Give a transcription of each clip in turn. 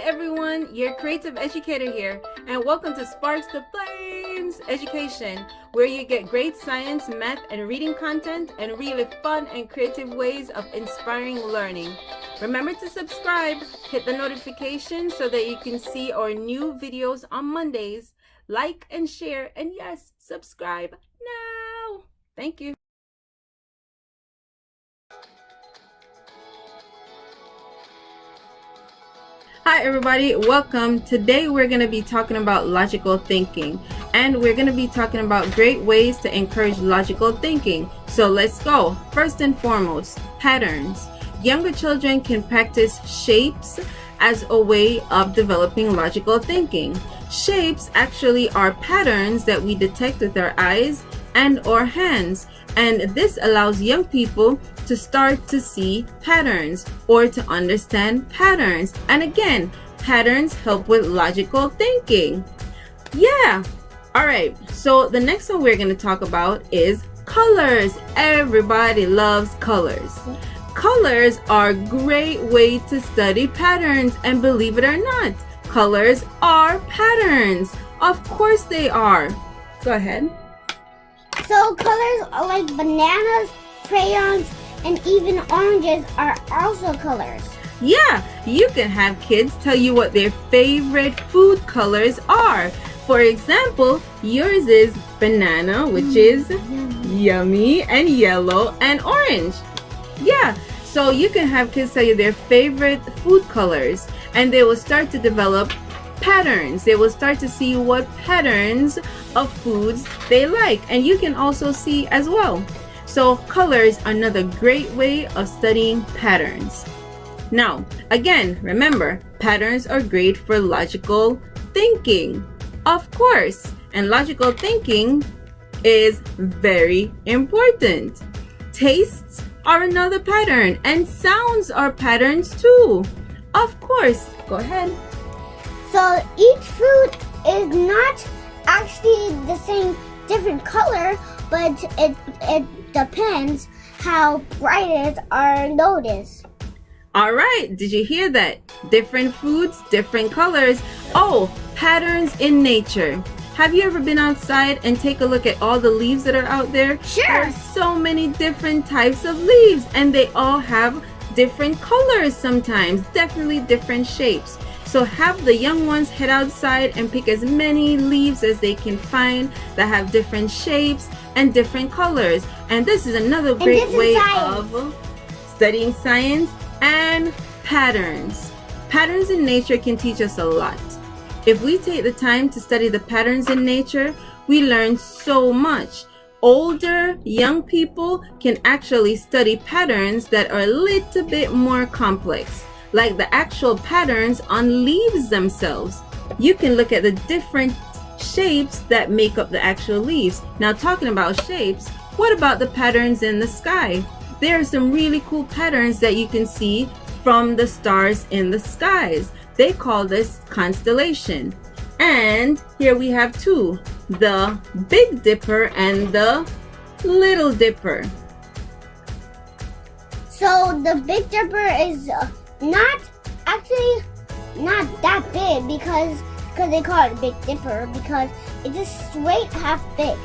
everyone, your creative educator here, and welcome to Sparks the Flames Education, where you get great science, math, and reading content, and really fun and creative ways of inspiring learning. Remember to subscribe, hit the notification so that you can see our new videos on Mondays. Like and share, and yes, subscribe now. Thank you. Hi everybody, welcome. Today we're going to be talking about logical thinking, and we're going to be talking about great ways to encourage logical thinking. So let's go. First and foremost, patterns. Younger children can practice shapes as a way of developing logical thinking. Shapes actually are patterns that we detect with our eyes and or hands, and this allows young people to start to see patterns or to understand patterns. And again, patterns help with logical thinking. Yeah. All right. So the next one we're going to talk about is colors. Everybody loves colors. Colors are a great way to study patterns, and believe it or not, colors are patterns. Of course they are. Go ahead. So colors are like bananas, crayons, and even oranges are also colors. Yeah, you can have kids tell you what their favorite food colors are. For example, yours is banana, which is yummy, and yellow and orange. Yeah, so you can have kids tell you their favorite food colors, and they will start to develop patterns. They will start to see what patterns of foods they like, and you can also see as well. So colors are another great way of studying patterns. Now, again, remember, patterns are great for logical thinking, of course, and logical thinking is very important. Tastes are another pattern, and sounds are patterns too. Of course, go ahead. So each food is not actually the same different color, but it depends how bright it is or low it is. All right, did you hear that? Different foods, different colors. Oh, patterns in nature. Have you ever been outside and take a look at all the leaves that are out there? Sure. There's so many different types of leaves, and they all have different colors sometimes, definitely different shapes. So have the young ones head outside and pick as many leaves as they can find that have different shapes and different colors. And this is another great way of studying science and patterns. Patterns in nature can teach us a lot. If we take the time to study the patterns in nature, we learn so much. Older, young people can actually study patterns that are a little bit more complex, like the actual patterns on leaves themselves. You can look at the different shapes that make up the actual leaves. Now, talking about shapes, what about the patterns in the sky? There are some really cool patterns that you can see from the stars in the skies. They call this constellation. And here we have two, the Big Dipper and the Little Dipper. So the Big Dipper is not that big because they call it Big Dipper because it's just straight half big.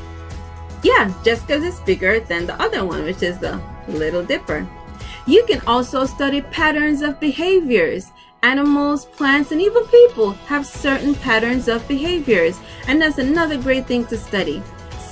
Yeah, just because it's bigger than the other one, which is the Little Dipper. You can also study patterns of behaviors. Animals, plants, and even people have certain patterns of behaviors, and that's another great thing to study.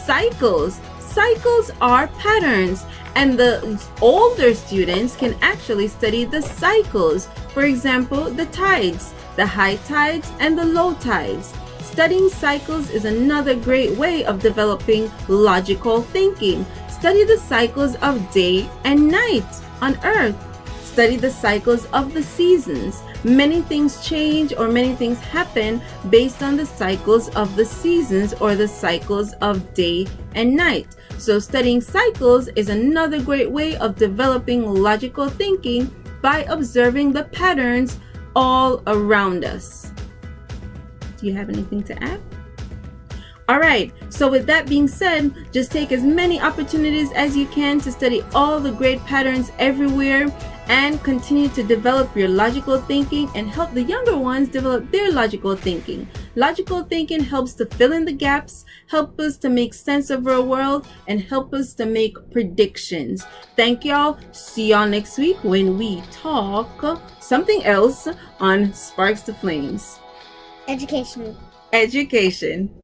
Cycles. Cycles are patterns, and the older students can actually study the cycles. For example, the tides, the high tides, and the low tides. Studying cycles is another great way of developing logical thinking. Study the cycles of day and night on Earth. Study the cycles of the seasons. Many things change or many things happen based on the cycles of the seasons or the cycles of day and night. So studying cycles is another great way of developing logical thinking by observing the patterns all around us. Do you have anything to add? All right, so with that being said, just take as many opportunities as you can to study all the great patterns everywhere and continue to develop your logical thinking and help the younger ones develop their logical thinking. Logical thinking helps to fill in the gaps, help us to make sense of our world, and help us to make predictions. Thank y'all. See y'all next week when we talk something else on Sparks to Flames. Education. Education.